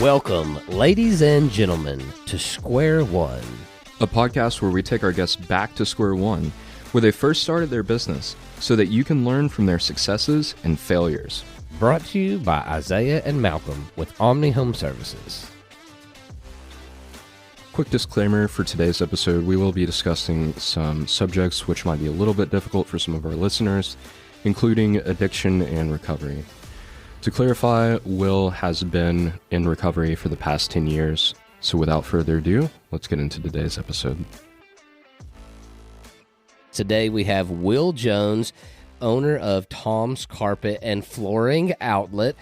Welcome, ladies and gentlemen, to Square One, a podcast where we take our guests back to square one, where they first started their business, so that you can learn from their successes and failures. Brought to you by Isaiah and Malcolm with Omni Home Services. Quick disclaimer for today's episode, we will be discussing some subjects which might be a little bit difficult for some of our listeners, including addiction and recovery. To clarify, Will has been in recovery for the past 10 years. So without further ado, let's get into today's episode. Today we have Will Jones, owner of Tom's Carpet and Flooring Outlet.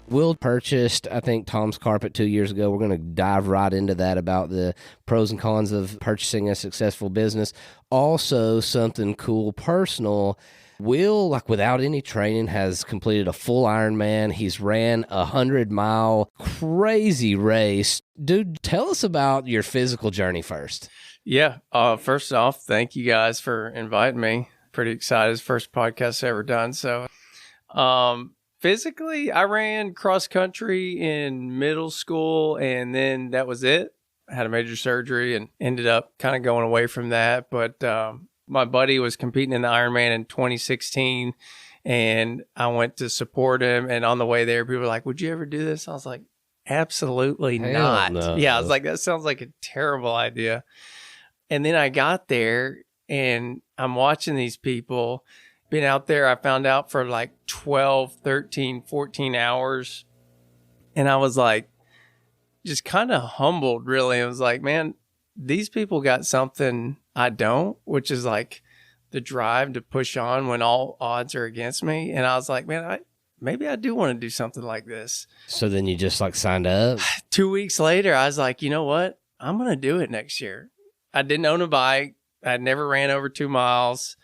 Will purchased, I think, Tom's Carpet 2 years ago. We're going to dive right into that about the pros and cons of purchasing a successful business. Also, something cool, personal. Will, without any training, has completed a full Ironman. He's ran a 100-mile crazy race. Dude, tell us about your physical journey first. Yeah. First off, thank you guys for inviting me. Pretty excited. It's the first podcast I've ever done. So, physically, I ran cross country in middle school, and then that was it. I had a major surgery and ended up kind of going away from that. But, my buddy was competing in the Ironman in 2016, and I went to support him. And on the way there, people were like, "Would you ever do this?" I was like, "Absolutely not." No. Yeah, I was like, that sounds like a terrible idea. And then I got there, and I'm watching these people. Been out there, I found out, for like 12, 13, 14 hours. And I was like, just kind of humbled, really. I was like, man, these people got something I don't, which is like the drive to push on when all odds are against me. And I was like, man, maybe I do want to do something like this. So then you just signed up? 2 weeks later, I was like, you know what? I'm going to do it next year. I didn't own a bike. I never ran over 2 miles.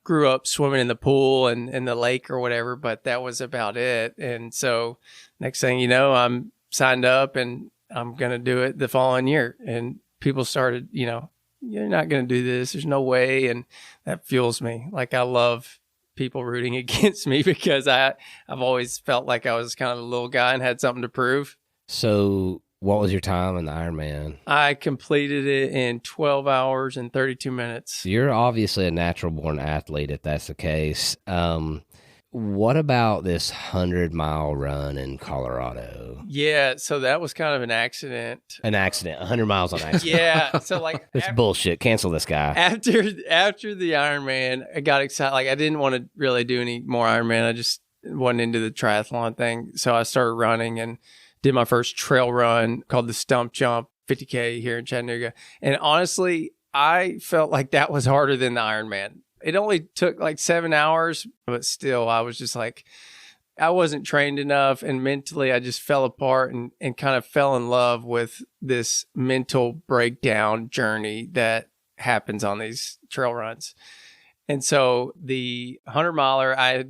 Grew up swimming in the pool and in the lake or whatever, but that was about it. And so next thing you know, I'm signed up and I'm going to do it the following year. And people started, you're not going to do this. There's no way. And that fuels me. I love people rooting against me because I've always felt like I was kind of a little guy and had something to prove. So what was your time in the Ironman? I completed it in 12 hours and 32 minutes. You're obviously a natural-born athlete if that's the case. What about this 100-mile run in Colorado? Yeah, so that was kind of an accident. 100 miles on accident. Yeah, so it's bullshit. Cancel this guy. After the Ironman, I got excited. I didn't want to really do any more Ironman. I just wasn't into the triathlon thing. So I started running and did my first trail run called the Stump Jump 50K here in Chattanooga. And honestly, I felt like that was harder than the Ironman. It only took 7 hours, but still, I was just I wasn't trained enough, and mentally I just fell apart and kind of fell in love with this mental breakdown journey that happens on these trail runs. And so the 100-miler, I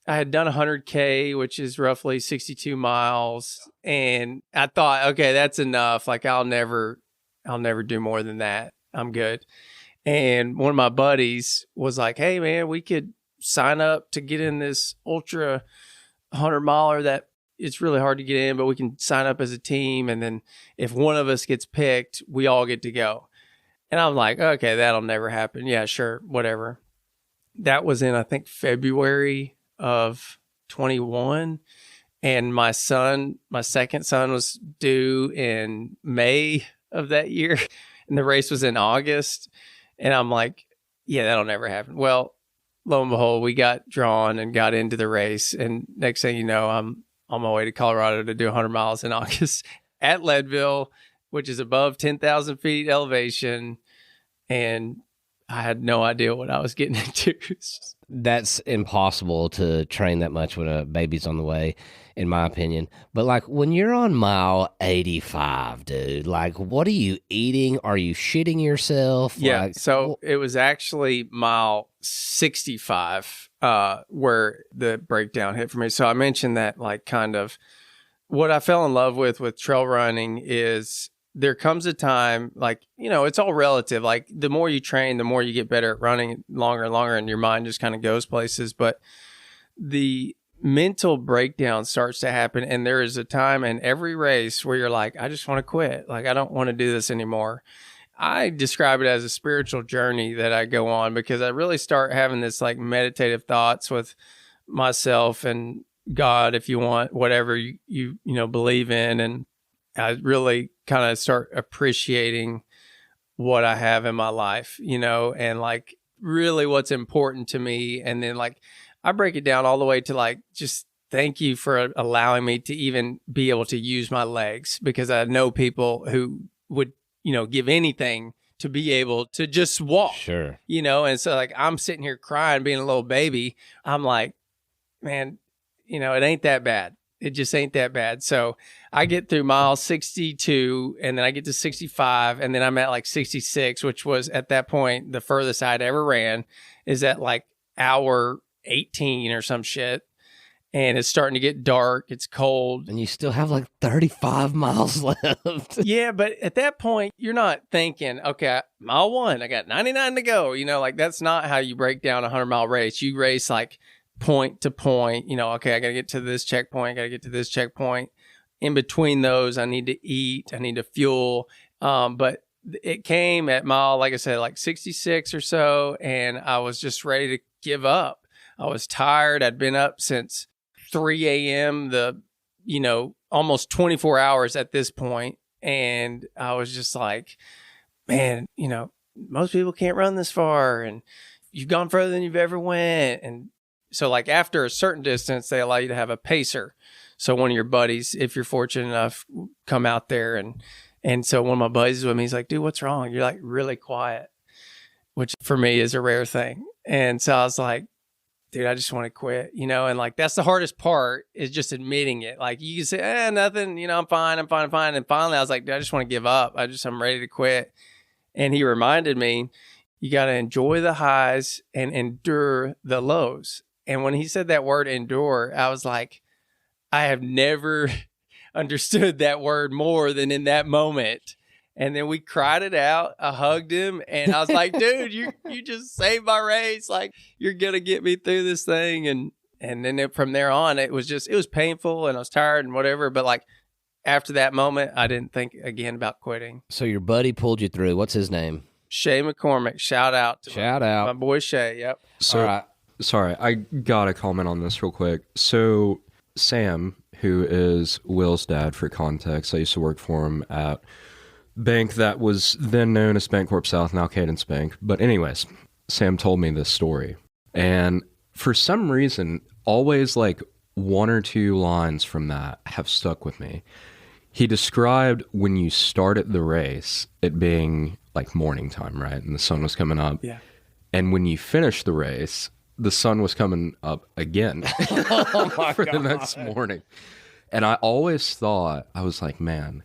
had done 100K, which is roughly 62 miles. And I thought, okay, that's enough. I'll never do more than that. I'm good. And one of my buddies was like, hey, man, we could sign up to get in this ultra 100-miler that it's really hard to get in, but we can sign up as a team. And then if one of us gets picked, we all get to go. And I'm like, okay, that'll never happen. Yeah, sure, whatever. That was in, I think, February of 21. And my second son was due in May of that year. And the race was in August. And I'm like, yeah, that'll never happen. Well, lo and behold, we got drawn and got into the race. And next thing you know, I'm on my way to Colorado to do 100 miles in August at Leadville, which is above 10,000 feet elevation. And I had no idea what I was getting into. That's impossible to train that much when a baby's on the way, in my opinion. But when you're on mile 85, dude, what are you eating? Are you shitting yourself? Yeah. So it was actually mile 65 where the breakdown hit for me. So I mentioned that kind of what I fell in love with trail running is there comes a time, it's all relative. The more you train, the more you get better at running longer and longer, and your mind just kind of goes places. But the mental breakdown starts to happen. And there is a time in every race where you're like, I just want to quit. Like, I don't want to do this anymore. I describe it as a spiritual journey that I go on, because I really start having this like meditative thoughts with myself and God, if you want, whatever you believe in. And I really kind of start appreciating what I have in my life, and like really what's important to me. And then like I break it down all the way to like, just thank you for allowing me to even be able to use my legs, because I know people who would, give anything to be able to just walk. Sure. And so like I'm sitting here crying, being a little baby. I'm like, man, it ain't that bad. It just ain't that bad. So I get through mile 62, and then I get to 65, and then I'm at like 66, which was at that point the furthest I'd ever ran, is at like hour 18 or some shit. And it's starting to get dark. It's cold. And you still have like 35 miles left. Yeah, but at that point, you're not thinking, okay, mile 1, I got 99 to go. Like that's not how you break down a 100-mile race. You race like point to point, okay, I got to get to this checkpoint, got to get to this checkpoint. In between those, I need to eat, I need to fuel. But it came at mile, like I said, like 66 or so, and I was just ready to give up. I was tired. I'd been up since 3 a.m., almost 24 hours at this point. And I was just like, man, most people can't run this far, and you've gone further than you've ever went. And so like after a certain distance, they allow you to have a pacer. So one of your buddies, if you're fortunate enough, come out there. And so one of my buddies is with me. He's like, dude, what's wrong? You're like really quiet, which for me is a rare thing. And so I was like, dude, I just want to quit, and like, that's the hardest part, is just admitting it. Like you can say, nothing, I'm fine. And finally I was like, dude, I just want to give up. I'm ready to quit. And he reminded me, you got to enjoy the highs and endure the lows. And when he said that word endure, I was like, I have never understood that word more than in that moment. And then we cried it out. I hugged him, and I was like, dude, you just saved my race. Like, you're going to get me through this thing. And then from there on, it was painful, and I was tired and whatever. But like after that moment, I didn't think again about quitting. So your buddy pulled you through. What's his name? Shay McCormick. Shout out to my boy Shay. Yep. So, all right. Sorry, I got to comment on this real quick. So Sam, who is Will's dad, for context, I used to work for him at bank that was then known as Bancorp South, now Cadence Bank. But anyways, Sam told me this story. And for some reason, always like one or two lines from that have stuck with me. He described when you started the race, it being like morning time, right? And the sun was coming up. Yeah. And when you finished the race, the sun was coming up again for the next morning. And I always thought, I was like, man,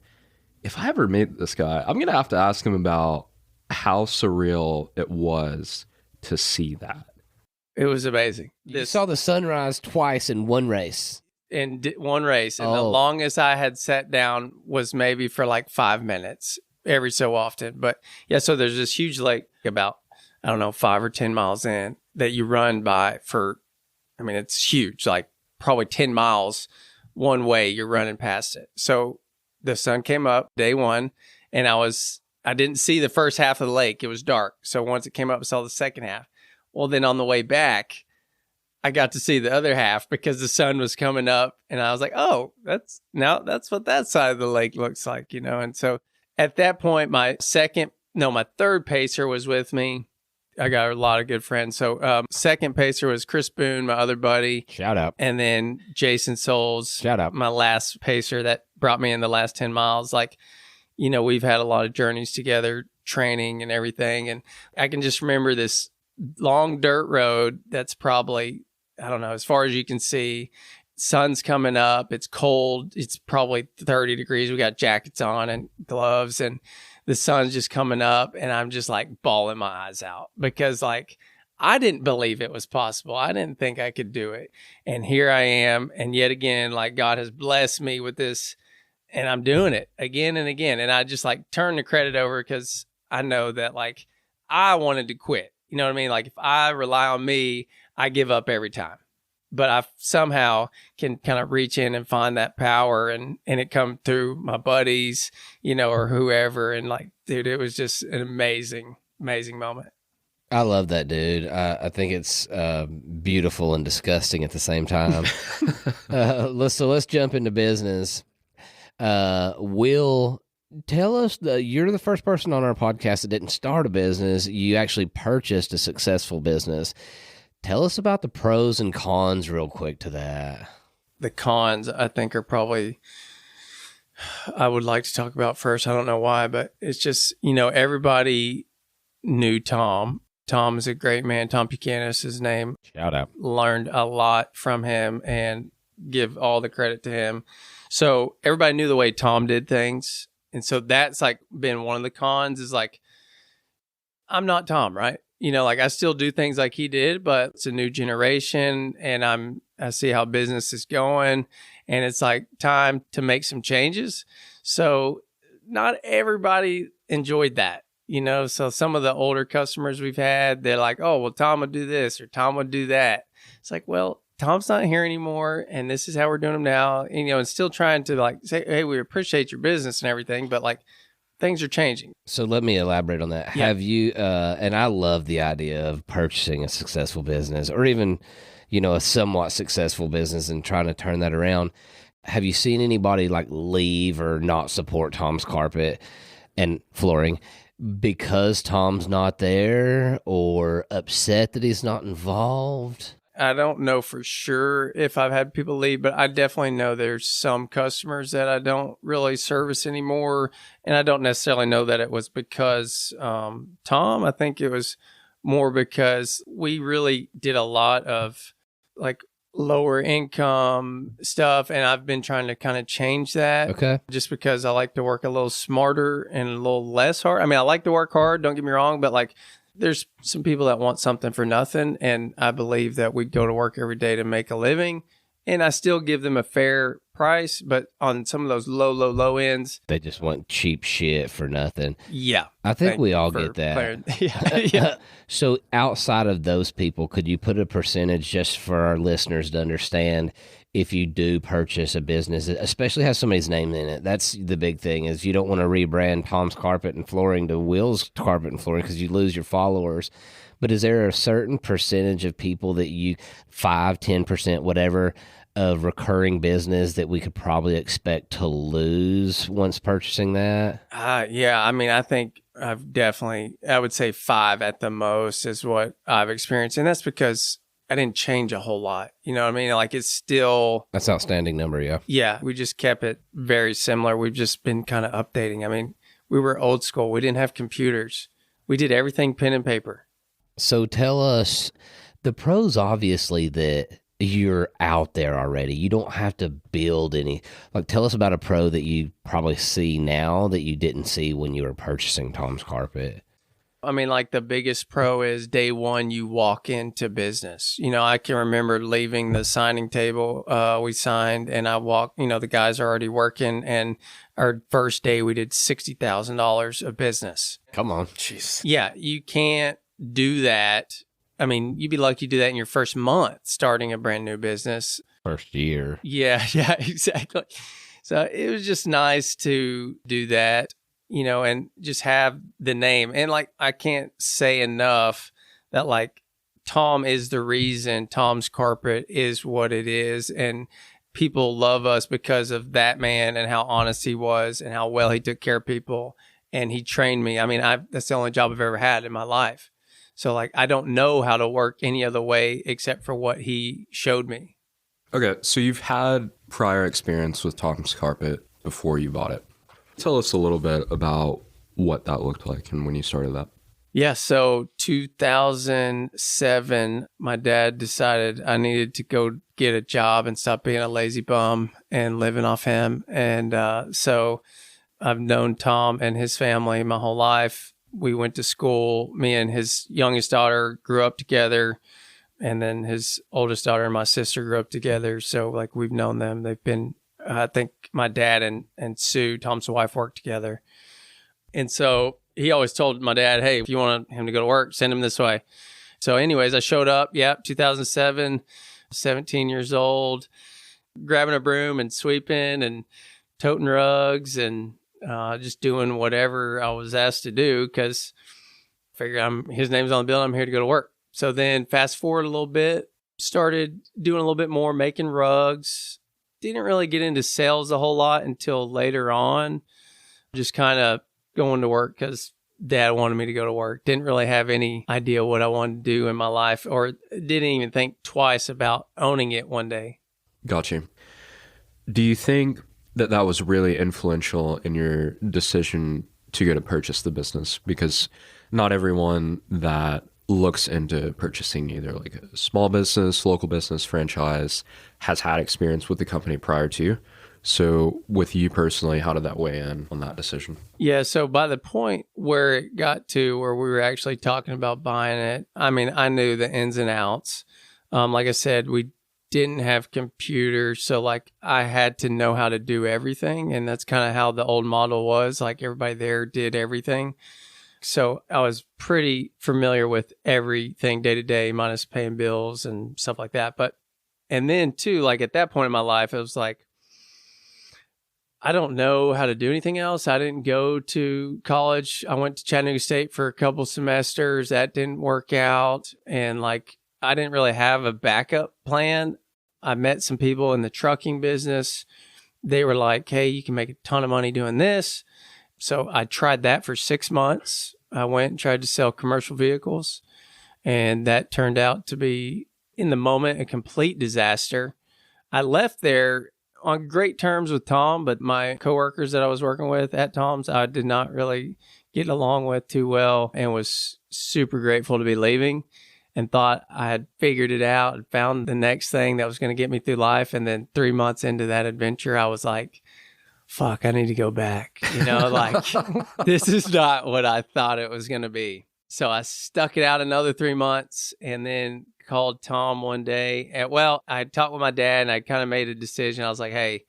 if I ever meet this guy, I'm going to have to ask him about how surreal it was to see that. It was amazing. You saw the sunrise twice in one race. One race. And the longest I had sat down was maybe for like 5 minutes every so often. But yeah, so there's this huge lake about, 5 or 10 miles in that you run by it's huge, like probably 10 miles one way you're running past it. So the sun came up day one, and I didn't see the first half of the lake. It was dark. So once it came up, I saw the second half. Well, then on the way back, I got to see the other half because the sun was coming up, and I was like, oh, that's what that side of the lake looks like, And so at that point, my third pacer was with me. I got a lot of good friends. So second pacer was Chris Boone, my other buddy. Shout out. And then Jason Souls. Shout out. My last pacer that brought me in the last 10 miles. Like, we've had a lot of journeys together, training and everything. And I can just remember this long dirt road that's probably, as far as you can see. Sun's coming up. It's cold. It's probably 30 degrees. We got jackets on and gloves, and the sun's just coming up, and I'm just like bawling my eyes out because like I didn't believe it was possible. I didn't think I could do it. And here I am. And yet again, like God has blessed me with this, and I'm doing it again and again. And I just like turn the credit over because I know that like I wanted to quit. You know what I mean? Like if I rely on me, I give up every time. but I somehow can kind of reach in and find that power, and it come through my buddies, or whoever. And like, dude, it was just an amazing moment. I love that, dude. I think it's beautiful and disgusting at the same time. Let's jump into business. Will, tell us, you're the first person on our podcast that didn't start a business. You actually purchased a successful business. Tell us about the pros and cons real quick to that. The cons, I think, are probably, I would like to talk about first. I don't know why, but it's just, everybody knew Tom. Tom is a great man. Tom Buchanan is his name. Shout out. Learned a lot from him and give all the credit to him. So everybody knew the way Tom did things. And so that's like been one of the cons is like, I'm not Tom, right? Like I still do things like he did, but it's a new generation and I see how business is going and it's like time to make some changes. So not everybody enjoyed that, so some of the older customers we've had, they're like, oh, well, Tom would do this or Tom would do that. It's like, well, Tom's not here anymore and this is how we're doing them now. And still trying to like say, hey, we appreciate your business and everything, but like, things are changing. So let me elaborate on that. Yeah. Have you, and I love the idea of purchasing a successful business or even, a somewhat successful business and trying to turn that around. Have you seen anybody like leave or not support Tom's Carpet and Flooring because Tom's not there or upset that he's not involved? I don't know for sure if I've had people leave, but I definitely know there's some customers that I don't really service anymore. And I don't necessarily know that it was because Tom. I think it was more because we really did a lot of like lower income stuff. And I've been trying to kind of change that. Okay. Just because I like to work a little smarter and a little less hard. I mean, I like to work hard, don't get me wrong, but like, there's some people that want something for nothing, and I believe that we go to work every day to make a living, and I still give them a fair price, but on some of those low ends, they just want cheap shit for nothing. Yeah. I think we all get that. Yeah. So outside of those people, could you put a percentage just for our listeners to understand if you do purchase a business, especially has somebody's name in it? That's the big thing is you don't want to rebrand Tom's Carpet and Flooring to Will's Carpet and Flooring because you lose your followers. But is there a certain percentage of people that 5-10%, whatever, of recurring business that we could probably expect to lose once purchasing that? Yeah. I mean, I think I would say 5 at the most is what I've experienced. And that's because I didn't change a whole lot. You know what I mean? Like it's still... That's an outstanding number, yeah. Yeah. We just kept it very similar. We've just been kind of updating. I mean, we were old school. We didn't have computers. We did everything pen and paper. So tell us, the pros obviously that you're out there already. You don't have to build any. Like, tell us about a pro that you probably see now that you didn't see when you were purchasing Tom's Carpet. I mean, like the biggest pro is day one, you walk into business. I can remember leaving the signing table. We signed and I walked, the guys are already working. And our first day we did $60,000 of business. Come on. Jeez. Yeah. You can't do that. I mean, you'd be lucky to do that in your first month starting a brand new business. First year. Yeah, exactly. So it was just nice to do that, and just have the name. And like, I can't say enough that like Tom is the reason Tom's Carpet is what it is. And people love us because of that man and how honest he was and how well he took care of people. And he trained me. I mean, that's the only job I've ever had in my life. So like, I don't know how to work any other way except for what he showed me. Okay, so you've had prior experience with Tom's Carpet before you bought it. Tell us a little bit about what that looked like and when you started that. Yeah, so 2007, my dad decided I needed to go get a job and stop being a lazy bum and living off him. And so I've known Tom and his family my whole life. We went to school. Me and his youngest daughter grew up together. And then his oldest daughter and my sister grew up together. So like we've known them. They've been, I think my dad and Sue, Tom's wife, worked together. And so he always told my dad, hey, if you want him to go to work, send him this way. So anyways, I showed up. 2007, 17 years old, grabbing a broom and sweeping and toting rugs and just doing whatever I was asked to do because I figure his name's on the bill. I'm here to go to work. So then fast forward a little bit, started doing a little bit more, making rugs. Didn't really get into sales a whole lot until later on. Just kind of going to work because Dad wanted me to go to work. Didn't really have any idea what I wanted to do in my life, or didn't even think twice about owning it one day. Got you. Do you think that was really influential in your decision to go to purchase the business? Because not everyone that looks into purchasing either like a small business, local business, franchise has had experience with the company prior to. So with you personally, how did that weigh in on that decision? Yeah, so by the point where it got to where we were actually talking about buying it, I mean, I knew the ins and outs. Like I said, we didn't have computers, so like I had to know how to do everything, and that's kind of how the old model was. Like everybody there did everything. So I was pretty familiar with everything day to day, minus paying bills and stuff like that. And then too, like at that point in my life, it was like, I don't know how to do anything else. I didn't go to college. I went to Chattanooga State for a couple semesters. That didn't work out. And like, I didn't really have a backup plan. I met some people in the trucking business. They were like, hey, you can make a ton of money doing this. So I tried that for 6 months. I went and tried to sell commercial vehicles. And that turned out to be, in the moment, a complete disaster. I left there on great terms with Tom, but my coworkers that I was working with at Tom's, I did not really get along with too well and was super grateful to be leaving and thought I had figured it out and found the next thing that was going to get me through life. And then 3 months into that adventure, I was like, fuck, I need to go back. You know, like this is not what I thought it was going to be. So I stuck it out another 3 months and then called Tom one day. I had talked with my dad and I kind of made a decision. I was like, hey,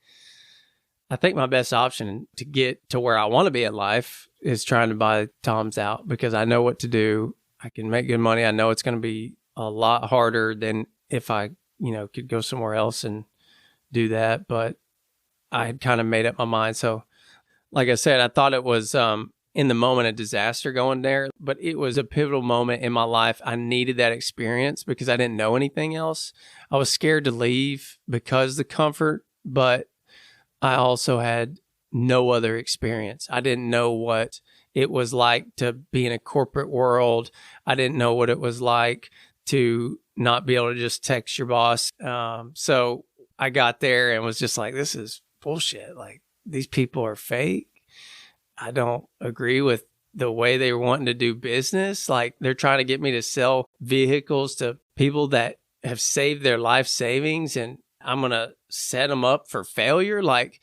I think my best option to get to where I want to be in life is trying to buy Tom's out because I know what to do. I can make good money. I know it's going to be a lot harder than if I, could go somewhere else and do that. But I had kind of made up my mind. So like I said, I thought it was, in the moment, a disaster going there, but it was a pivotal moment in my life. I needed that experience because I didn't know anything else. I was scared to leave because the comfort, but I also had no other experience. I didn't know what it was like to be in a corporate world. I didn't know what it was like to not be able to just text your boss. So I got there and was just like, this is bullshit. Like, these people are fake. I don't agree with the way they were wanting to do business. Like, they're trying to get me to sell vehicles to people that have saved their life savings and I'm going to set them up for failure. Like,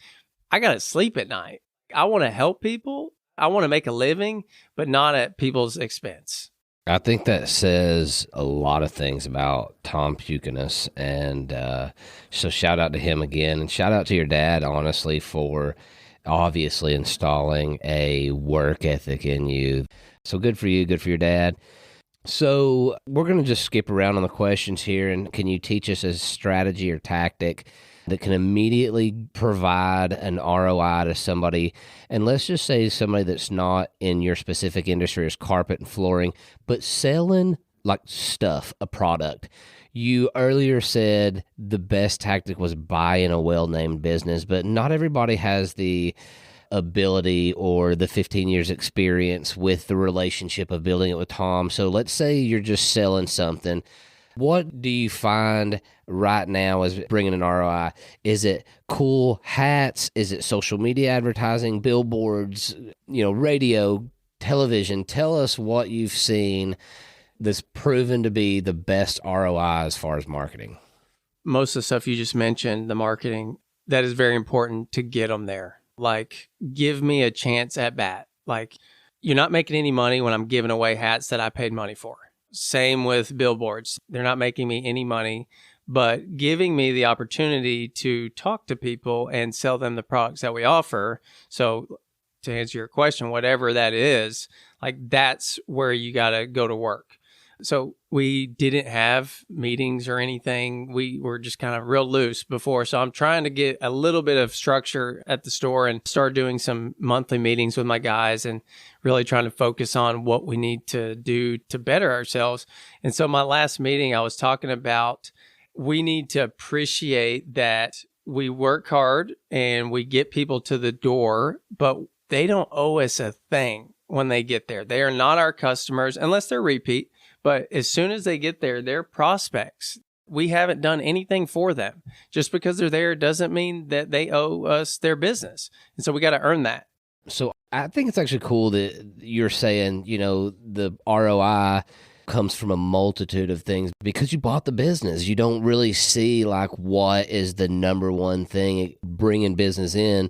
I got to sleep at night. I want to help people. I want to make a living, but not at people's expense. I think that says a lot of things about Tom Pukinus. And so shout out to him again. And shout out to your dad, honestly, for obviously installing a work ethic in you. So good for you. Good for your dad. So we're going to just skip around on the questions here. And can you teach us a strategy or tactic that can immediately provide an ROI to somebody? And let's just say somebody that's not in your specific industry as carpet and flooring, but selling like stuff, a product. You earlier said the best tactic was buying a well-named business, but not everybody has the ability or the 15 years experience with the relationship of building it with Tom. So let's say you're just selling something. What do you find right now as bringing an ROI? Is it cool hats? Is it social media advertising, billboards, radio, television? Tell us what you've seen that's proven to be the best ROI as far as marketing. Most of the stuff you just mentioned, the marketing, that is very important to get them there. Like, give me a chance at bat. Like, you're not making any money when I'm giving away hats that I paid money for. Same with billboards. They're not making me any money, but giving me the opportunity to talk to people and sell them the products that we offer. So to answer your question, whatever that is, like, that's where you got to go to work. So we didn't have meetings or anything. We were just kind of real loose before. So I'm trying to get a little bit of structure at the store and start doing some monthly meetings with my guys and really trying to focus on what we need to do to better ourselves. And so my last meeting, I was talking about we need to appreciate that we work hard and we get people to the door, but they don't owe us a thing when they get there. They are not our customers unless they're repeat. But as soon as they get there, they're prospects. We haven't done anything for them. Just because they're there doesn't mean that they owe us their business. And so we got to earn that. So I think it's actually cool that you're saying, the ROI comes from a multitude of things because you bought the business. You don't really see like what is the number one thing bringing business in,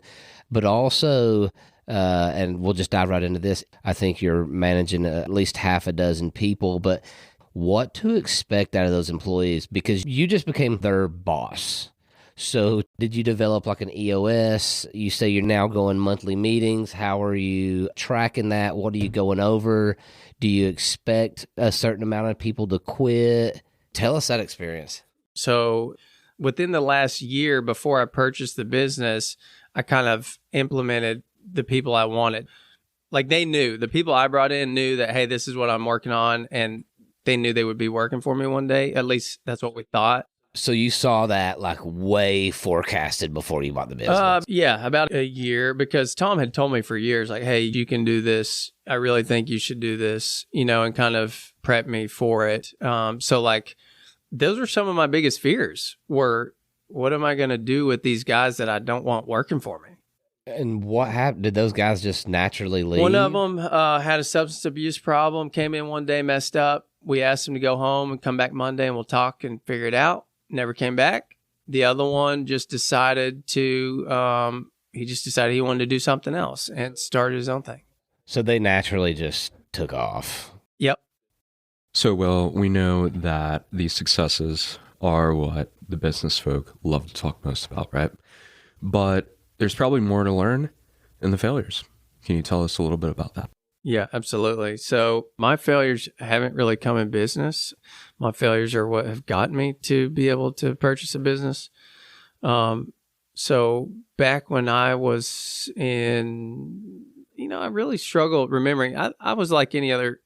but also and we'll just dive right into this. I think you're managing at least half a dozen people, but what to expect out of those employees because you just became their boss. So did you develop like an EOS? You say you're now going monthly meetings. How are you tracking that? What are you going over? Do you expect a certain amount of people to quit? Tell us that experience. So within the last year before I purchased the business, I kind of implemented the people I wanted. Like the people I brought in knew that, hey, this is what I'm working on. And they knew they would be working for me one day. At least that's what we thought. So you saw that like way forecasted before you bought the business? Yeah, about a year because Tom had told me for years, like, hey, you can do this. I really think you should do this, and kind of prep me for it. So like those were some of my biggest fears were, what am I going to do with these guys that I don't want working for me? And what happened? Did those guys just naturally leave? One of them had a substance abuse problem, came in one day, messed up. We asked him to go home and come back Monday and we'll talk and figure it out. Never came back. The other one just decided he wanted to do something else and started his own thing. So they naturally just took off. Yep. So, well, we know that these successes are what the business folk love to talk most about, right? But there's probably more to learn in the failures. Can you tell us a little bit about that? Yeah, absolutely. So my failures haven't really come in business. My failures are what have gotten me to be able to purchase a business. So back when I was in, I really struggled remembering. I was like any other,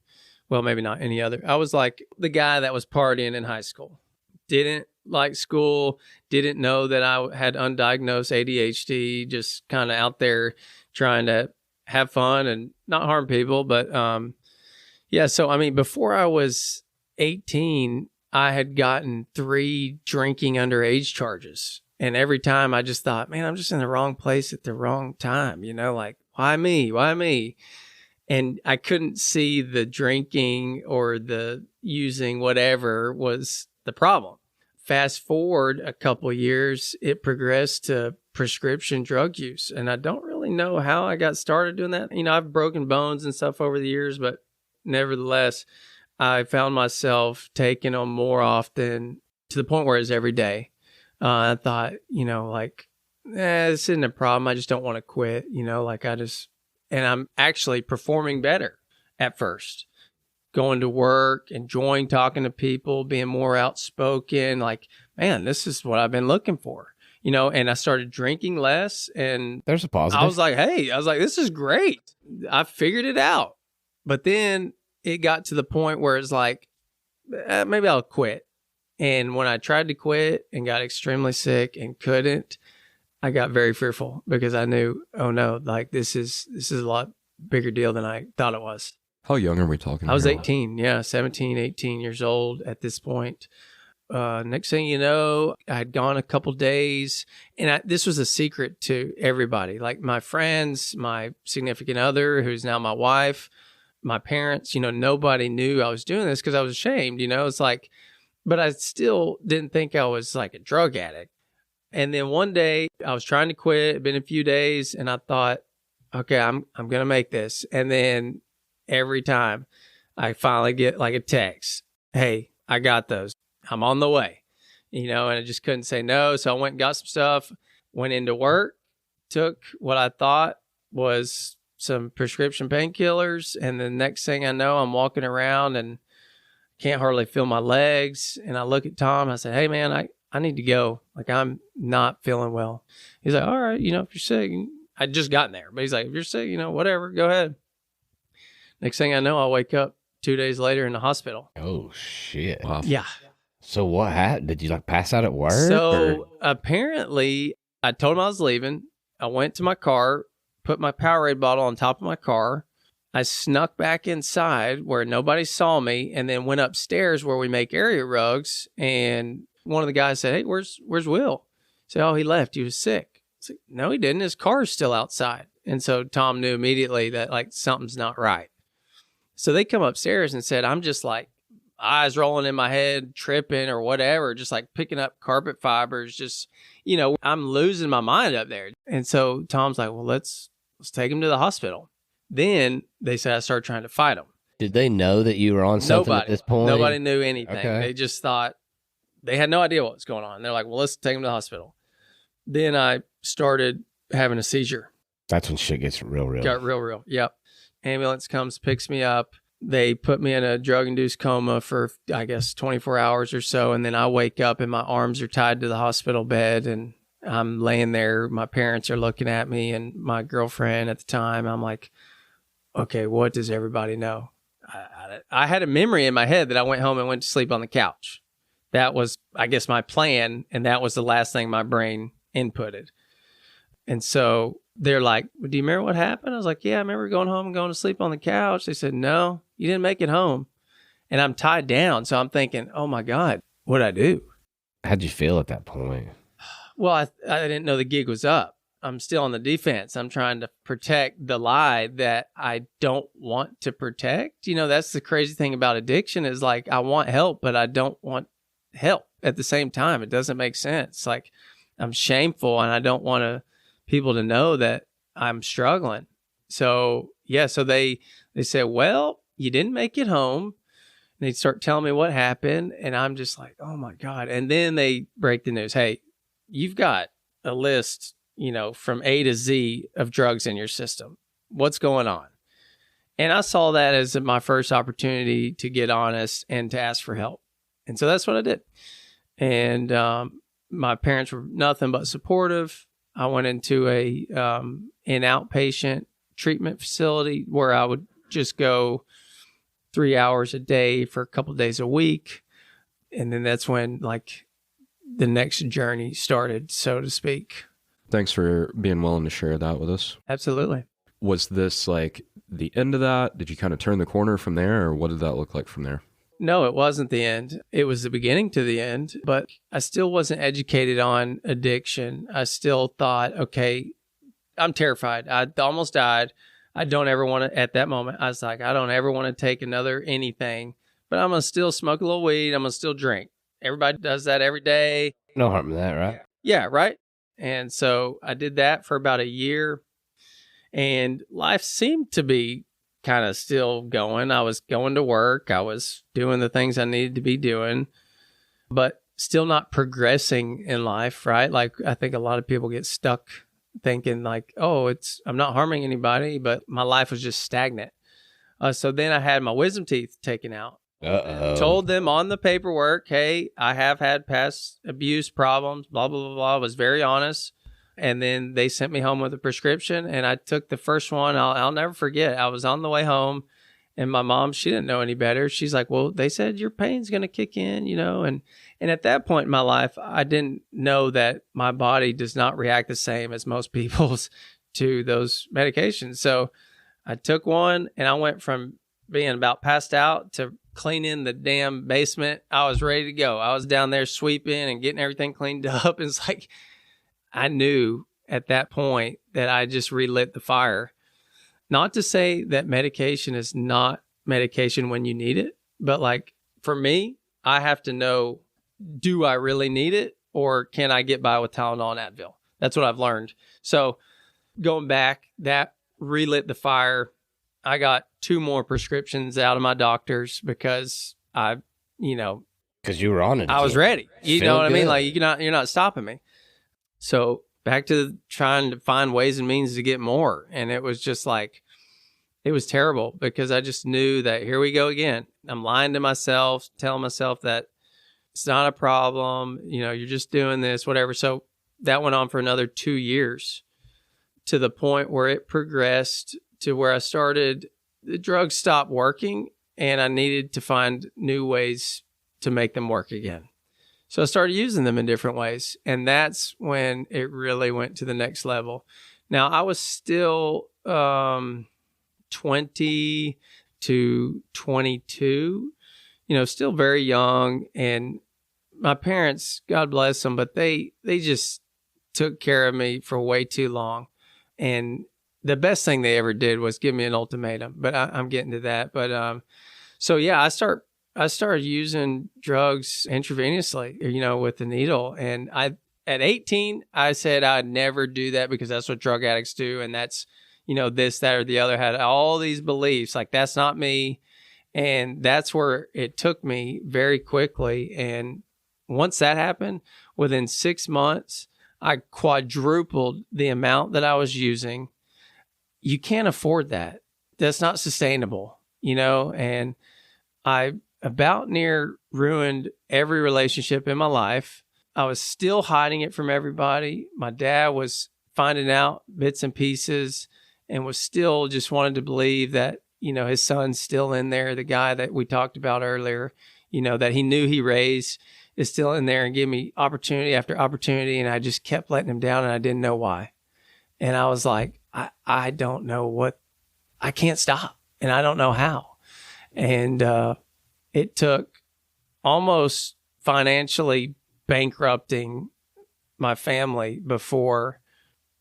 well, maybe not any other. I was like the guy that was partying in high school. Didn't like school, didn't know that I had undiagnosed ADHD, just kind of out there trying to have fun and not harm people. But yeah, so I mean, before I was 18, I had gotten 3 drinking underage charges. And every time I just thought, man, I'm just in the wrong place at the wrong time. Like, why me? Why me? And I couldn't see the drinking or the using whatever was the problem. Fast forward a couple of years, it progressed to prescription drug use. And I don't really know how I got started doing that. I've broken bones and stuff over the years, but nevertheless, I found myself taking them more often to the point where it's every day. I thought, this isn't a problem. I just don't want to quit, and I'm actually performing better at first. Going to work, enjoying talking to people, being more outspoken. Like, man, this is what I've been looking for, and I started drinking less. And there's a positive. I was like, this is great. I figured it out. But then it got to the point where it's like, maybe I'll quit. And when I tried to quit and got extremely sick and couldn't, I got very fearful because I knew, oh no, like this is a lot bigger deal than I thought it was. How young are we talking? I was 18, 17, 18 years old at this point. Next thing you know, I had gone a couple days, and this was a secret to everybody. Like my friends, my significant other, who's now my wife, my parents, nobody knew I was doing this because I was ashamed, it's like, but I still didn't think I was like a drug addict. And then one day I was trying to quit. It'd been a few days, and I thought, okay, I'm going to make this. And then every time I finally get like a text, hey, I got those. I'm on the way, and I just couldn't say no. So I went and got some stuff, went into work, took what I thought was some prescription painkillers. And the next thing I know, I'm walking around and can't hardly feel my legs. And I look at Tom. I said, hey, man, I need to go. Like, I'm not feeling well. He's like, all right, if you're sick. I'd just gotten there. But he's like, if you're sick, whatever, go ahead. Next thing I know, I wake up 2 days later in the hospital. Oh, shit. Wow. Yeah. So what happened? Did you like pass out at work? So apparently I told him I was leaving. I went to my car, put my Powerade bottle on top of my car. I snuck back inside where nobody saw me and then went upstairs where we make area rugs. And one of the guys said, hey, where's Will? I said, oh, he left. He was sick. I said, no, he didn't. His car's still outside. And so Tom knew immediately that like something's not right. So they come upstairs and said, I'm just like eyes rolling in my head, tripping or whatever, just like picking up carpet fibers, just, I'm losing my mind up there. And so Tom's like, well, let's take him to the hospital. Then they said I started trying to fight him. Did they know that you were on something at this point? Nobody knew anything. Okay. They just thought, they had no idea what was going on. They're like, well, let's take him to the hospital. Then I started having a seizure. That's when shit gets real. Got real. Yep. Ambulance comes, picks me up. They put me in a drug-induced coma for, I guess, 24 hours or so. And then I wake up and my arms are tied to the hospital bed and I'm laying there. My parents are looking at me and my girlfriend at the time. I'm like, okay, what does everybody know? I had a memory in my head that I went home and went to sleep on the couch. That was, I guess, my plan. And that was the last thing my brain inputted. And so they're like, well, do you remember what happened? I was like, yeah, I remember going home and going to sleep on the couch. They said, no, you didn't make it home. And I'm tied down. So I'm thinking, oh my God, what'd I do? How'd you feel at that point? Well, I didn't know the gig was up. I'm still on the defense. I'm trying to protect the lie that I don't want to protect. That's the crazy thing about addiction is like, I want help, but I don't want help at the same time. It doesn't make sense. Like I'm shameful and I don't want people to know that I'm struggling. So yeah, so they said, well, you didn't make it home. And they start telling me what happened. And I'm just like, oh my God. And then they break the news. Hey, you've got a list, from A to Z of drugs in your system. What's going on? And I saw that as my first opportunity to get honest and to ask for help. And so that's what I did. And my parents were nothing but supportive. I went into an outpatient treatment facility where I would just go 3 hours a day for a couple of days a week. And then that's when like the next journey started, so to speak. Thanks for being willing to share that with us. Absolutely. Was this like the end of that? Did you kind of turn the corner from there, or what did that look like from there? No, it wasn't the end. It was the beginning to the end, but I still wasn't educated on addiction. I still thought, okay, I'm terrified. I almost died. I don't ever want to, at that moment, I was like, I don't ever want to take another anything, but I'm going to still smoke a little weed. I'm going to still drink. Everybody does that every day. No harm in that, right? Yeah, right. And so I did that for about a year and life seemed to be kind of still going. I was going to work. I was doing the things I needed to be doing, but still not progressing in life, right? Like I think a lot of people get stuck thinking like, oh, I'm not harming anybody, but my life was just stagnant. So then I had my wisdom teeth taken out. Uh-oh. Told them on the paperwork, hey, I have had past abuse problems, blah, blah, blah, blah. I was very honest. And then they sent me home with a prescription and I took the first one. I'll never forget. I was on the way home and my mom, she didn't know any better. She's like, well, they said your pain's going to kick in, and at that point in my life, I didn't know that my body does not react the same as most people's to those medications. So I took one and I went from being about passed out to cleaning the damn basement. I was ready to go. I was down there sweeping and getting everything cleaned up. It's like, I knew at that point that I just relit the fire. Not to say that medication is not medication when you need it, but like for me, I have to know, do I really need it or can I get by with Tylenol and Advil? That's what I've learned. So going back, that relit the fire. I got 2 more prescriptions out of my doctors because because you were on it. I was ready. You Feel know what good. I mean? Like you're not stopping me. So back to trying to find ways and means to get more. And it was just like, it was terrible because I just knew that here we go again. I'm lying to myself, telling myself that it's not a problem. You're just doing this, whatever. So that went on for another 2 years to the point where it progressed to where I started, the drugs stopped working and I needed to find new ways to make them work again. So I started using them in different ways. And that's when it really went to the next level. Now, I was still 20 to 22, still very young. And my parents, God bless them, but they just took care of me for way too long. And the best thing they ever did was give me an ultimatum. But I'm getting to that. But so, yeah, I started using drugs intravenously, with the needle. And at 18, I said I'd never do that because that's what drug addicts do. And that's, this, that, or the other. Had all these beliefs, like that's not me. And that's where it took me very quickly. And once that happened, within 6 months, I quadrupled the amount that I was using. You can't afford that. That's not sustainable, and I about near ruined every relationship in my life. I was still hiding it from everybody. My dad was finding out bits and pieces and was still just wanted to believe that, his son's still in there. The guy that we talked about earlier, that he knew he raised is still in there and give me opportunity after opportunity. And I just kept letting him down and I didn't know why. And I was like, I don't know I can't stop and I don't know how. And, it took almost financially bankrupting my family before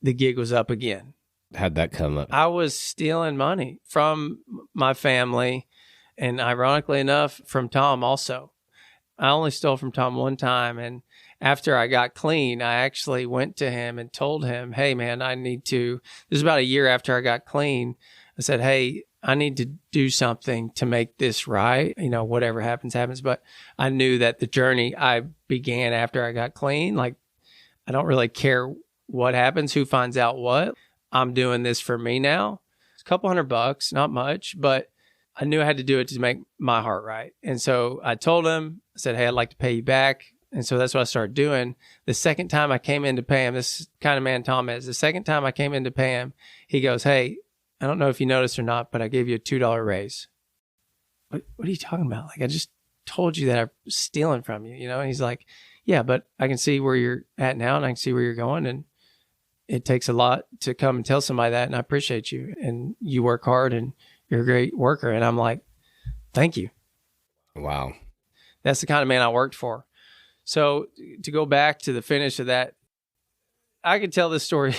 the gig was up again. How'd that come up? I was stealing money from my family and ironically enough from Tom also. I only stole from Tom one time. And after I got clean, I actually went to him and told him, hey man, this is about a year after I got clean. I said, hey, I need to do something to make this right. Whatever happens, happens. But I knew that the journey I began after I got clean, like I don't really care what happens, who finds out what. I'm doing this for me now. It's a couple $100, not much, but I knew I had to do it to make my heart right. And so I told him, I said, hey, I'd like to pay you back. And so that's what I started doing. The second time I came in to pay him, this kind of man Tom is, the second time I came in to pay him, he goes, hey, I don't know if you noticed or not, but I gave you a $2 raise. What are you talking about? Like, I just told you that I'm stealing from you, And he's like, yeah, but I can see where you're at now and I can see where you're going. And it takes a lot to come and tell somebody that. And I appreciate you. And you work hard and you're a great worker. And I'm like, thank you. Wow. That's the kind of man I worked for. So to go back to the finish of that, I could tell this story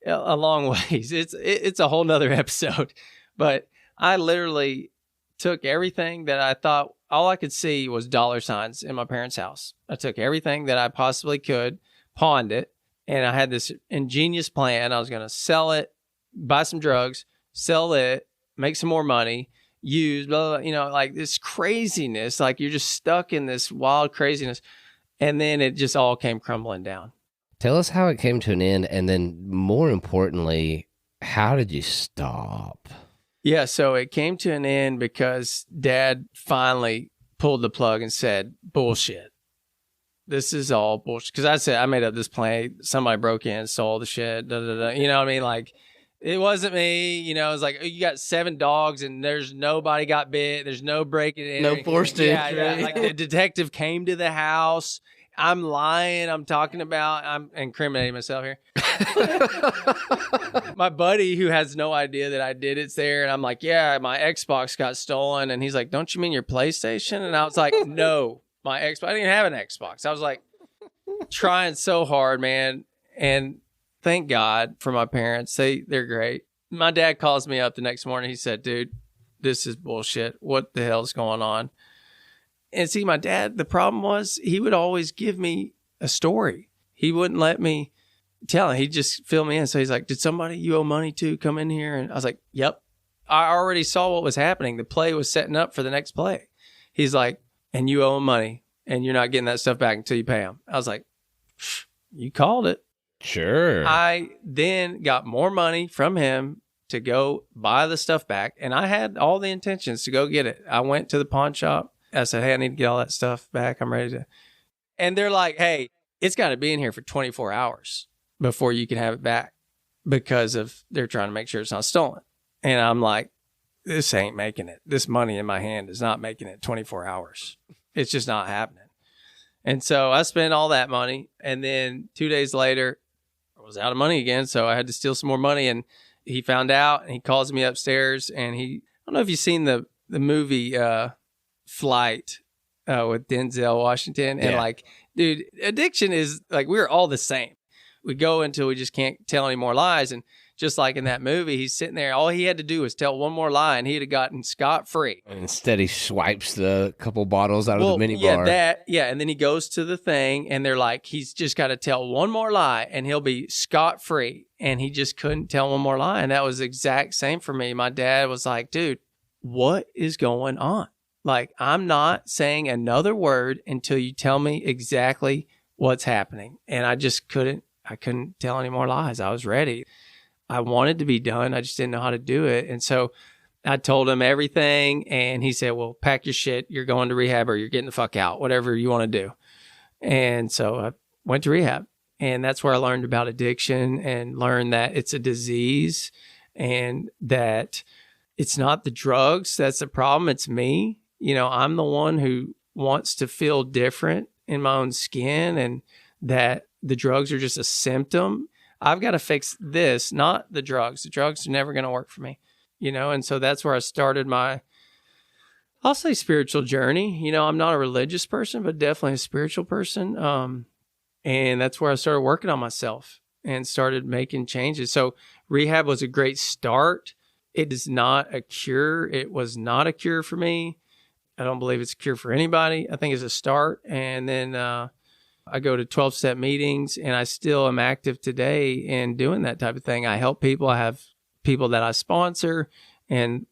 a long ways. It's a whole nother episode, but I literally took everything that I thought, all I could see was dollar signs in my parents' house. I took everything that I possibly could, pawned it, and I had this ingenious plan. I was going to sell it, buy some drugs, sell it, make some more money, use, blah, blah, like this craziness, like you're just stuck in this wild craziness. And then it just all came crumbling down. Tell us how it came to an end. And then more importantly, how did you stop? Yeah. So it came to an end because Dad finally pulled the plug and said, bullshit. This is all bullshit. Because I said, I made up this plan. Somebody broke in, stole the shit. Da, da, da. You know what I mean? Like, it wasn't me. It was like, you got 7 dogs and there's nobody got bit. There's no breaking in. No forced entry. Yeah. Like the detective came to the house. I'm lying. I'm incriminating myself here. My buddy who has no idea that I did it's there. And I'm like, yeah, my Xbox got stolen. And he's like, don't you mean your PlayStation? And I was like, no, my Xbox. I didn't have an Xbox. I was like trying so hard, man. And thank God for my parents. They're great. My dad calls me up the next morning. He said, dude, this is bullshit. What the hell's going on? And see, my dad, the problem was he would always give me a story. He wouldn't let me tell him. He'd just fill me in. So he's like, did somebody you owe money to come in here? And I was like, yep. I already saw what was happening. The play was setting up for the next play. He's like, and you owe him money and you're not getting that stuff back until you pay him. I was like, you called it. Sure. I then got more money from him to go buy the stuff back. And I had all the intentions to go get it. I went to the pawn shop. I said, hey, I need to get all that stuff back. I'm ready to. And they're like, hey, it's got to be in here for 24 hours before you can have it back because they're trying to make sure it's not stolen. And I'm like, this ain't making it. This money in my hand is not making it 24 hours. It's just not happening. And so I spent all that money. And then 2 days later, I was out of money again. So I had to steal some more money. And he found out and he calls me upstairs. And I don't know if you've seen the movie Flight with Denzel Washington. And like, dude, addiction is like, we're all the same. We go until we just can't tell any more lies. And just like in that movie, he's sitting there. All he had to do was tell one more lie, and he'd have gotten scot-free. And instead, he swipes the couple bottles out of the mini bar. And then he goes to the thing, and they're like, he's just got to tell one more lie, and he'll be scot-free. And he just couldn't tell one more lie. And that was the exact same for me. My dad was like, dude, what is going on? Like, I'm not saying another word until you tell me exactly what's happening. And I just couldn't tell any more lies. I was ready. I wanted to be done. I just didn't know how to do it. And so I told him everything. And he said, well, pack your shit. You're going to rehab or you're getting the fuck out, whatever you want to do. And so I went to rehab. And that's where I learned about addiction and learned that it's a disease and that it's not the drugs that's the problem. It's me. You know, I'm the one who wants to feel different in my own skin, and that the drugs are just a symptom. I've got to fix this, not the drugs. The drugs are never going to work for me, you know? And so that's where I started my, I'll say, spiritual journey. You know, I'm not a religious person, but definitely a spiritual person. And that's where I started working on myself and started making changes. So rehab was a great start. It is not a cure. It was not a cure for me. I don't believe it's a cure for anybody. I think it's a start. And then, I go to 12-step meetings, and I still am active today in doing that type of thing. I help people. I have people that I sponsor and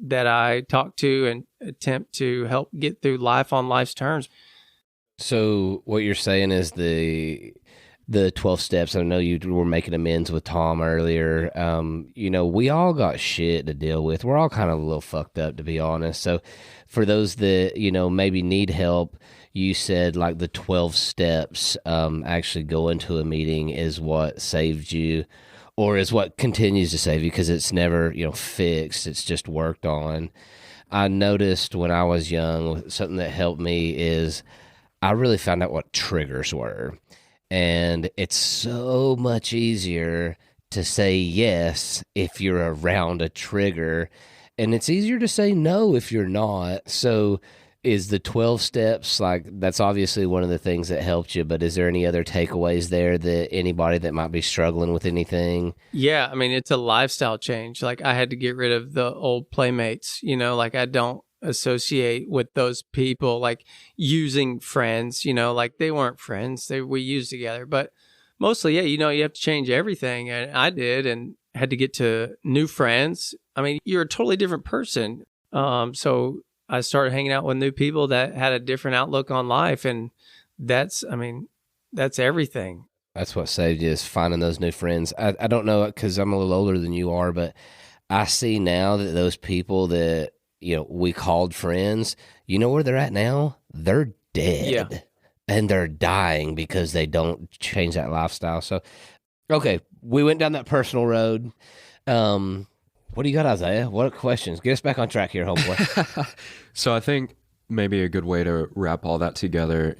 that I talk to and attempt to help get through life on life's terms. So what you're saying is the 12 steps. I know you were making amends with Tom earlier. You know, we all got shit to deal with. We're all kind of a little fucked up, to be honest. So for those that, you know, maybe need help, you said like the 12 steps, actually going to a meeting is what saved you, or is what continues to save you, because it's never, you know, fixed. It's just worked on. I noticed when I was young, something that helped me is I really found out what triggers were. And it's so much easier to say yes if you're around a trigger, and it's easier to say no if you're not. So is the 12 steps, like, that's obviously one of the things that helped you, but is there any other takeaways there that anybody that might be struggling with anything? Yeah, I mean, it's a lifestyle change. Like, I had to get rid of the old playmates, you know, like I don't associate with those people, like using friends, you know, like they weren't friends, we used together, but mostly, yeah, you know, you have to change everything. And I did, and had to get to new friends. I mean, you're a totally different person. So I started hanging out with new people that had a different outlook on life. And that's everything. That's what saved you, is finding those new friends. I don't know, because I'm a little older than you are, but I see now that those people that, you know, we called friends, you know where they're at now? They're dead. Yeah. And they're dying because they don't change that lifestyle. So, okay, we went down that personal road. What do you got, Isaiah? What questions? Get us back on track here, homeboy. So I think maybe a good way to wrap all that together,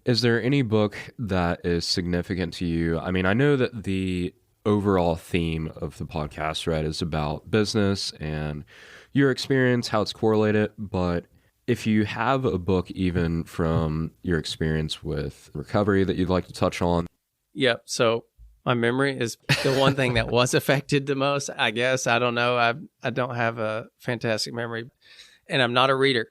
is there any book that is significant to you? I mean, I know that the overall theme of the podcast, right, is about business and your experience, how it's correlated, but if you have a book even from your experience with recovery that you'd like to touch on. Yep. So my memory is the one thing that was affected the most, I guess. I don't know. I don't have a fantastic memory, and I'm not a reader.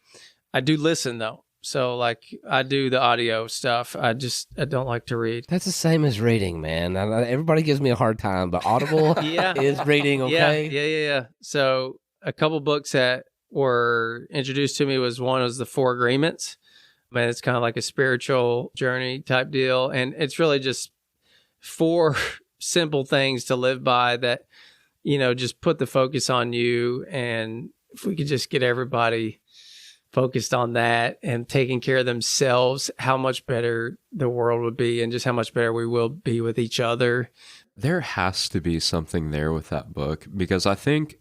I do listen, though. So, like, I do the audio stuff. I don't like to read. That's the same as reading, man. Everybody gives me a hard time, but Audible is reading, okay? Yeah. So a couple books that were introduced to me was The 4 Agreements. Man, it's kind of like a spiritual journey type deal. And it's really just 4 simple things to live by that just put the focus on you. And if we could just get everybody focused on that and taking care of themselves, how much better the world would be and just how much better we will be with each other. There has to be something there with that book, because I think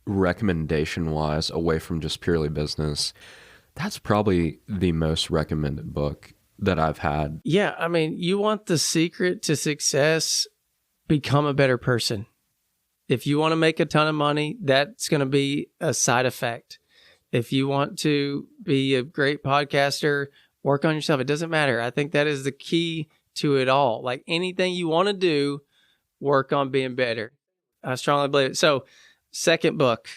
recommendation-wise, away from just purely business, that's probably the most recommended book that I've had. Yeah, I mean, you want the secret to success, become a better person. If you want to make a ton of money, that's going to be a side effect. If you want to be a great podcaster, work on yourself. It doesn't matter. I think that is the key to it all. Like anything you want to do, work on being better. I strongly believe it. So, second book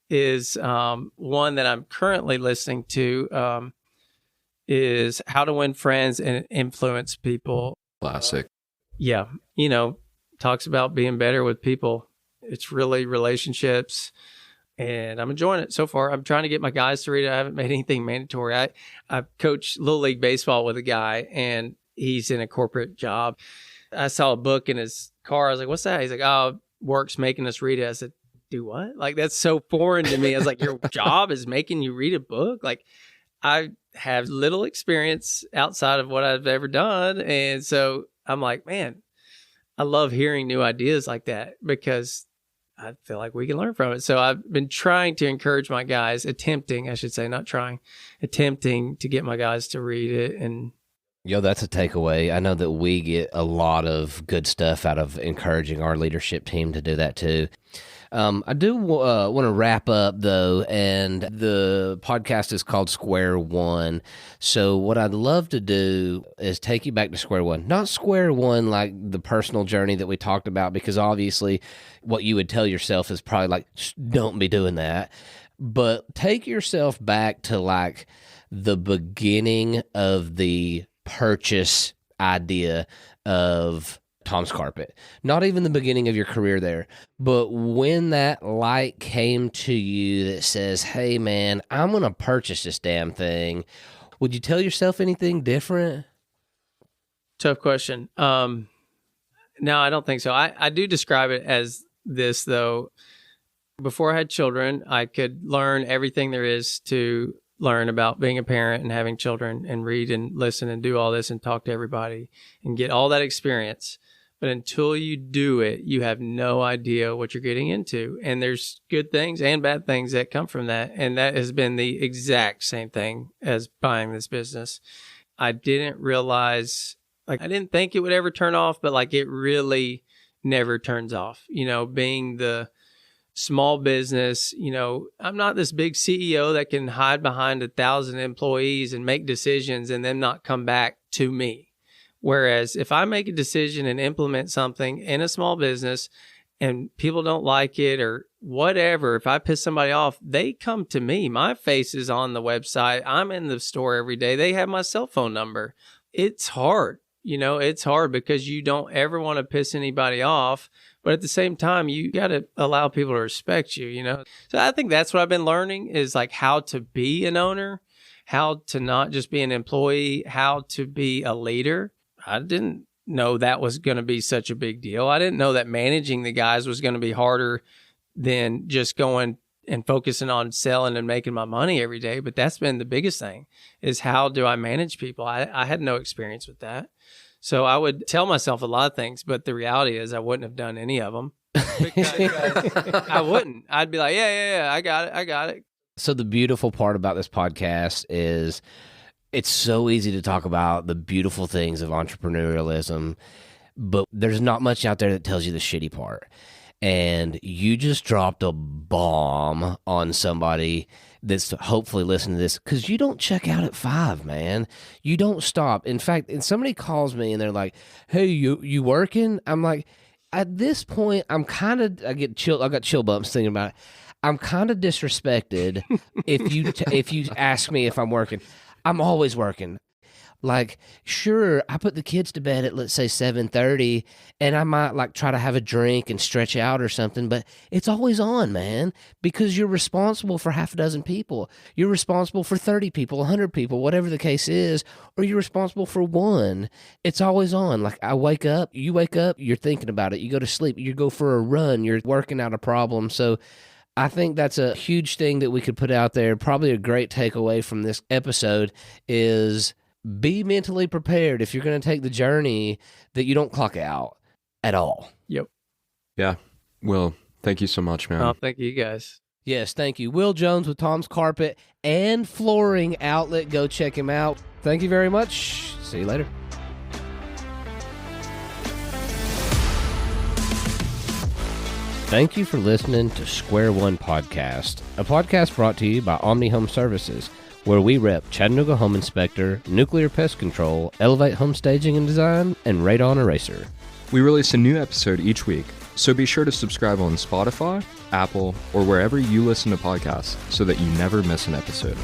is one that I'm currently listening to, is How to Win Friends and Influence People. Classic. Yeah. Talks about being better with people. It's really relationships. And I'm enjoying it so far. I'm trying to get my guys to read it. I haven't made anything mandatory. I coach Little League Baseball with a guy, and he's in a corporate job. I saw a book in his car. I was like, what's that? He's like, oh, work's making us read it. I said, do what? Like, that's so foreign to me. I was like, your job is making you read a book? Like, I have little experience outside of what I've ever done. And so I'm like, man, I love hearing new ideas like that because I feel like we can learn from it. So I've been trying to encourage my guys, attempting to get my guys to read it. And Yo, that's a takeaway. I know that we get a lot of good stuff out of encouraging our leadership team to do that too. I do want to wrap up, though, and the podcast is called Square One. So what I'd love to do is take you back to square one. Not square one like the personal journey that we talked about, because obviously what you would tell yourself is probably like, don't be doing that. But take yourself back to like the beginning of the purchase idea of Tom's Carpet. Not even the beginning of your career there, but when that light came to you that says, hey man, I'm going to purchase this damn thing, would you tell yourself anything different? Tough question. No, I don't think so. I do describe it as this, though. Before I had children, I could learn everything there is to learn about being a parent and having children, and read and listen and do all this and talk to everybody and get all that experience. But until you do it, you have no idea what you're getting into. And there's good things and bad things that come from that. And that has been the exact same thing as buying this business. I didn't realize, I didn't think it would ever turn off, but it really never turns off. Being the small business, I'm not this big CEO that can hide behind 1,000 employees and make decisions and then not come back to me. Whereas if I make a decision and implement something in a small business and people don't like it or whatever, if I piss somebody off, they come to me. My face is on the website. I'm in the store every day. They have my cell phone number. It's hard. It's hard because you don't ever want to piss anybody off. But at the same time, you got to allow people to respect you, So I think that's what I've been learning is how to be an owner, how to not just be an employee, how to be a leader. I didn't know that was going to be such a big deal. I didn't know that managing the guys was going to be harder than just going and focusing on selling and making my money every day. But that's been the biggest thing is how do I manage people? I had no experience with that. So I would tell myself a lot of things, but the reality is I wouldn't have done any of them. I wouldn't. I'd be like, yeah, I got it. So the beautiful part about this podcast is it's so easy to talk about the beautiful things of entrepreneurialism, but there's not much out there that tells you the shitty part. And you just dropped a bomb on somebody that's hopefully listening to this, because you don't check out at 5, man. You don't stop. In fact, and somebody calls me and they're like, hey, you working? I'm like, at this point, I got chill bumps thinking about it. I'm kind of disrespected if you ask me if I'm working. I'm always working. Like, sure, I put the kids to bed at, let's say, 7:30, and I might like try to have a drink and stretch out or something, but it's always on, man, because you're responsible for half a dozen people. You're responsible for 30 people, 100 people, whatever the case is, or you're responsible for one. It's always on. Like, I wake up, you're thinking about it. You go to sleep, you go for a run, you're working out a problem. So I think that's a huge thing that we could put out there. Probably a great takeaway from this episode is be mentally prepared if you're going to take the journey that you don't clock out at all. Yep. Yeah. Will, thank you so much, man. Oh, thank you guys. Yes, thank you. Will Jones with Tom's Carpet and Flooring Outlet. Go check him out. Thank you very much. See you later. Thank you for listening to Square One Podcast, a podcast brought to you by Omni Home Services, where we rep Chattanooga Home Inspector, Nuclear Pest Control, Elevate Home Staging and Design, and Radon Eraser. We release a new episode each week, so be sure to subscribe on Spotify, Apple, or wherever you listen to podcasts so that you never miss an episode.